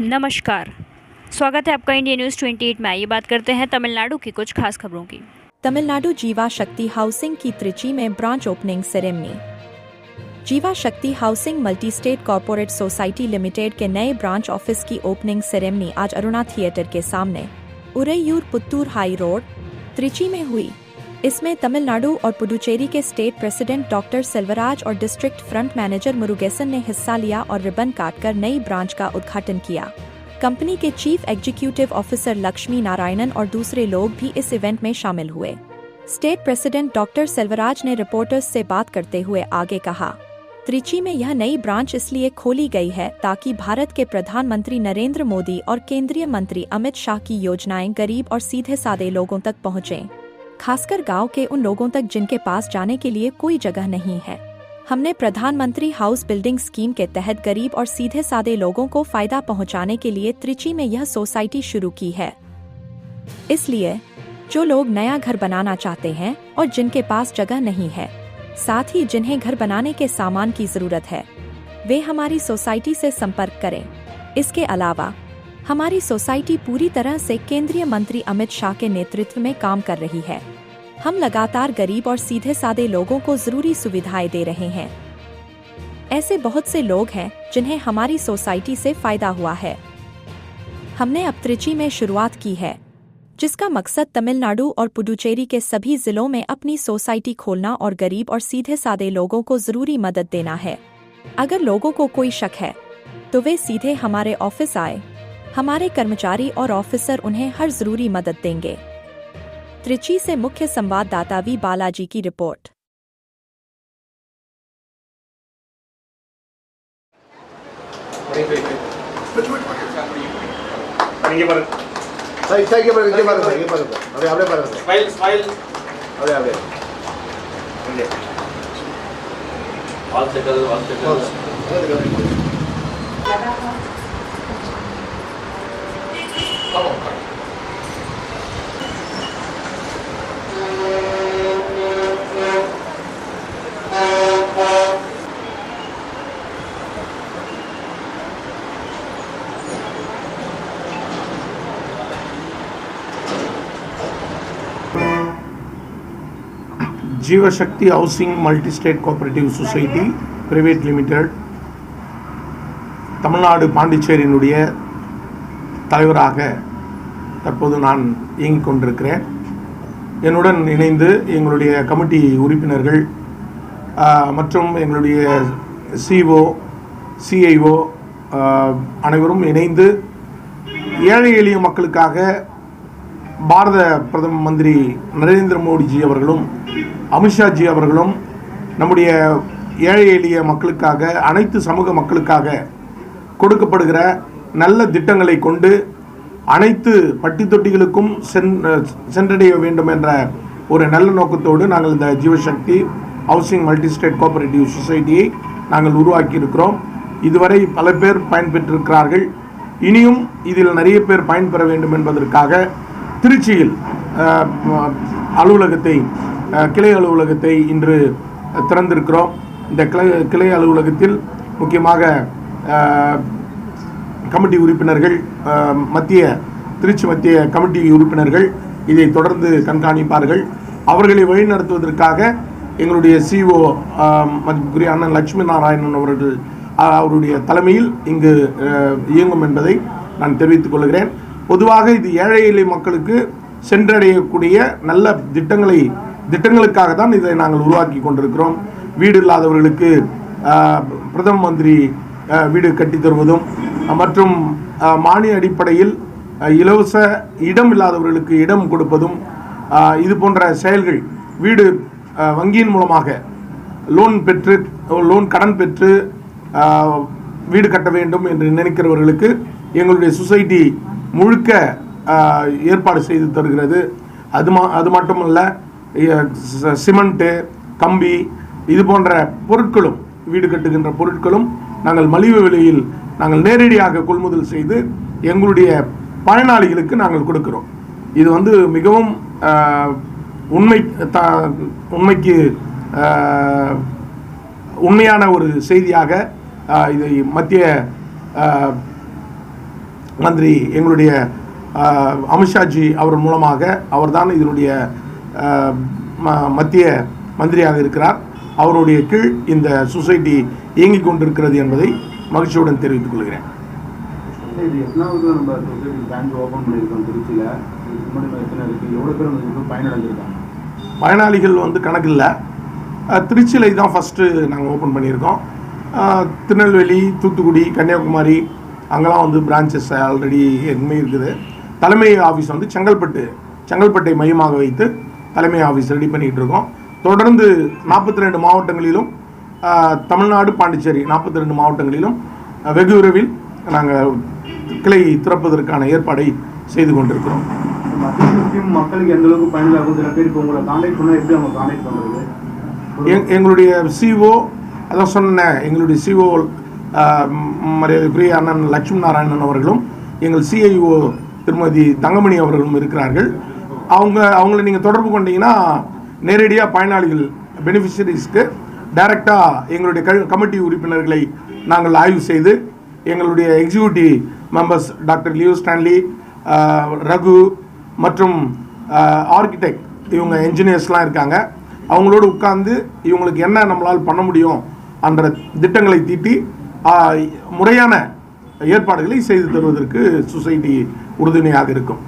नमस्कार, स्वागत है आपका इंडिया न्यूज़ 28 में। ये बात करते हैं तमिलनाडु की कुछ खास खबरों की। तमिलनाडु जीवा शक्ति हाउसिंग की त्रिची में ब्रांच ओपनिंग सेरेमनी। जीवा Shakti housing multi state corporate society limited के नए ब्रांच ऑफिस की ओपनिंग सेरेमनी आज अरुणा थिएटर के सामने उरैयूर पुत्तूर हाई रोड, त्रिची में हुई। इसमें तमिलनाडु और पुडुचेरी के स्टेट प्रेसिडेंट डॉक्टर सेल्वराज और डिस्ट्रिक्ट फ्रंट मैनेजर मुरुगेसन ने हिस्सा लिया और रिबन काटकर नई ब्रांच का उद्घाटन किया। कंपनी के chief executive officer Lakshmi Narayanan और दूसरे लोग भी इस इवेंट में शामिल हुए। स्टेट प्रेसिडेंट डॉक्टर सेल्वराज ने रिपोर्टर्स से बात करते हुए आगे कहा, त्रिची में यह नई ब्रांच इसलिए खोली गई है ताकि भारत के प्रधानमंत्री नरेंद्र मोदी और केंद्रीय मंत्री अमित शाह की योजनाएं गरीब और सीधे सादे लोगों तक पहुंचें, खासकर गांव के उन लोगों तक जिनके पास जाने के लिए कोई जगह नहीं है। हमने प्रधानमंत्री हाउस बिल्डिंग स्कीम के तहत गरीब और सीधे सादे लोगों को फायदा पहुंचाने के लिए त्रिची में यह सोसाइटी शुरू की है। इसलिए जो लोग नया घर बनाना चाहते हैं और जिनके पास जगह नहीं है, साथ ही जिन्हें घर बनाने के सामान की जरूरत है, वे हमारी सोसाइटी से संपर्क करें। इसके अलावा हमारी सोसाइटी पूरी तरह से केंद्रीय मंत्री अमित शाह के नेतृत्व में काम कर रही है। हम लगातार गरीब और सीधे सादे लोगों को जरूरी सुविधाएं दे रहे हैं। ऐसे बहुत से लोग हैं जिन्हें हमारी सोसाइटी से फायदा हुआ है। हमने अब त्रिची में शुरुआत की है, जिसका मकसद तमिलनाडु और पुडुचेरी के सभी जिलों में अपनी सोसाइटी खोलना और गरीब और सीधे सादे लोगों को जरूरी मदद देना है। अगर लोगों को कोई शक है तो वे सीधे हमारे ऑफिस आए। हमारे कर्मचारी और ऑफिसर उन्हें हर जरूरी मदद देंगे। त्रिची से मुख्य संवाददाता वी बालाजी की report. Jeeva Shakti housing multi state cooperative society private limited Tamil Nadu பாண்டிச்சேரியினுடைய தலைவராக தற்போது நான் இயங்கிக் கொண்டிருக்கிறேன். என்னுடன் இணைந்து எங்களுடைய கமிட்டி உறுப்பினர்கள் மற்றும் எங்களுடைய சிஓ சிஐஓ அனைவரும் இணைந்து ஏழை எளிய மக்களுக்காக பாரத பிரதம மந்திரி நரேந்திர மோடிஜி அவர்களும் அமித்ஷாஜி அவர்களும் நம்முடைய ஏழை எளிய மக்களுக்காக அனைத்து சமூக மக்களுக்காக கொடுக்கப்படுகிற நல்ல திட்டங்களை கொண்டு அனைத்து பட்டி தொட்டிகளுக்கும் சென்றடைய வேண்டும் என்ற ஒரு நல்ல நோக்கத்தோடு நாங்கள் இந்த ஜீவசக்தி ஹவுசிங் மல்டி ஸ்டேட் கோஆபரேட்டிவ் சொசைட்டியை நாங்கள் உருவாக்கி இருக்கிறோம். இதுவரை பல பேர் பயன்பெற்றிருக்கிறார்கள். இனியும் இதில் நிறைய பேர் பயன்பெற வேண்டும் என்பதற்காக திருச்சியில் அலுவலகத்தை கிளை அலுவலகத்தை இன்று திறந்திருக்கிறோம். இந்த கிளை அலுவலகத்தில் முக்கியமாக கமிட்டி உறுப்பினர்கள் திருச்சி மத்திய கமிட்டி உறுப்பினர்கள் இதை தொடர்ந்து கண்காணிப்பார்கள். அவர்களை வழிநடத்துவதற்காக எங்களுடைய சிஓ மதிப்புக்குரிய அண்ணன் லட்சுமி நாராயணன் அவருடைய தலைமையில் இங்கு இயங்கும் என்பதை நான் தெரிவித்துக் கொள்கிறேன். பொதுவாக இது ஏழை எளிய மக்களுக்கு சென்றடையக்கூடிய நல்ல திட்டங்களுக்காக தான் இதை நாங்கள் உருவாக்கி கொண்டிருக்கிறோம். வீடு இல்லாதவர்களுக்கு பிரதம மந்திரி வீடு கட்டி தருவதும் மற்றும் மானிய அடிப்படையில் இலவச இடம் இல்லாதவர்களுக்கு இடம் கொடுப்பதும் இது போன்ற செயல்கள், வீடு வங்கியின் மூலமாக லோன் கடன் பெற்று வீடு கட்ட வேண்டும் என்று நினைக்கிறவர்களுக்கு எங்களுடைய சொசைட்டி முழுக்க ஏற்பாடு செய்து தருகிறது. அது மட்டுமல்ல, சிமெண்ட்டு, கம்பி இது போன்ற பொருட்களும், வீடு கட்டுகின்ற பொருட்களும் நாங்கள் மலிவு விலையில் நாங்கள் நேரடியாக கொள்முதல் செய்து எங்களுடைய பயனாளிகளுக்கு நாங்கள் கொடுக்கிறோம். இது மிகவும் உண்மைக்கு உண்மையான ஒரு செய்தியாக இதை மத்திய மந்திரி எங்களுடைய அமித்ஷாஜி அவர் மூலமாக அவர்தான் இதனுடைய மத்திய மந்திரியாக இருக்கிறார். அவருடைய கீழ் இந்த சொசைட்டி இயங்கிக் கொண்டிருக்கிறது என்பதை மகிழ்ச்சியுடன் தெரிவித்துக் கொள்கிறேன். பயனாளிகள் கணக்கில்லை. திருச்சியில் தான் ஃபஸ்ட்டு நாங்கள் ஓப்பன் பண்ணியிருக்கோம். திருநெல்வேலி, தூத்துக்குடி, கன்னியாகுமரி அங்கெல்லாம் பிரான்ச்சஸ் ஆல்ரெடி எதுவுமே இருக்குது. தலைமை ஆஃபீஸ் செங்கல்பட்டை மையமாக வைத்து தலைமை ஆஃபீஸ் ரெடி பண்ணிகிட்டு இருக்கோம். தொடர்ந்து 42 மாவட்டங்களிலும் தமிழ்நாடு, பாண்டிச்சேரி 42 மாவட்டங்களிலும் வெகு விரைவில் நாங்கள் கிளை திறப்பதற்கான ஏற்பாடை செய்து கொண்டிருக்கிறோம். மக்களுக்கு எந்த அளவுக்கு பயனுள்ளாகும்? சில பேருக்கு உங்களை கான்டாக்ட் பண்ணால் எப்படி அவங்க கான்டாக்ட் பண்ணுறது? எங்களுடைய சிஓ அதான் சொன்னேன், எங்களுடைய சிஓ மரியாதைக்குரிய அண்ணன் லட்சுமி நாராயணன் அவர்களும் எங்கள் சிஐஓ திருமதி தங்கமணி அவர்களும் இருக்கிறார்கள். அவங்கள நீங்கள் தொடர்பு கொண்டீங்கன்னா நேரடியாக பயனாளிகள் பெனிஃபிஷரிஸ்க்கு டைரெக்டாக எங்களுடைய கமிட்டி உறுப்பினர்களை நாங்கள் ஆய்வு செய்து எங்களுடைய executive members doctor Leo Stanley, Raghu மற்றும் ஆர்கிடெக்ட் இவங்க என்ஜினியர்ஸ்லாம் இருக்காங்க. அவங்களோடு உட்கார்ந்து இவங்களுக்கு என்ன நம்மளால் பண்ண முடியும் என்ற திட்டங்களை தீட்டி முறையான ஏற்பாடுகளை செய்து தருவதற்கு சொசைட்டி உறுதுணையாக இருக்கும்.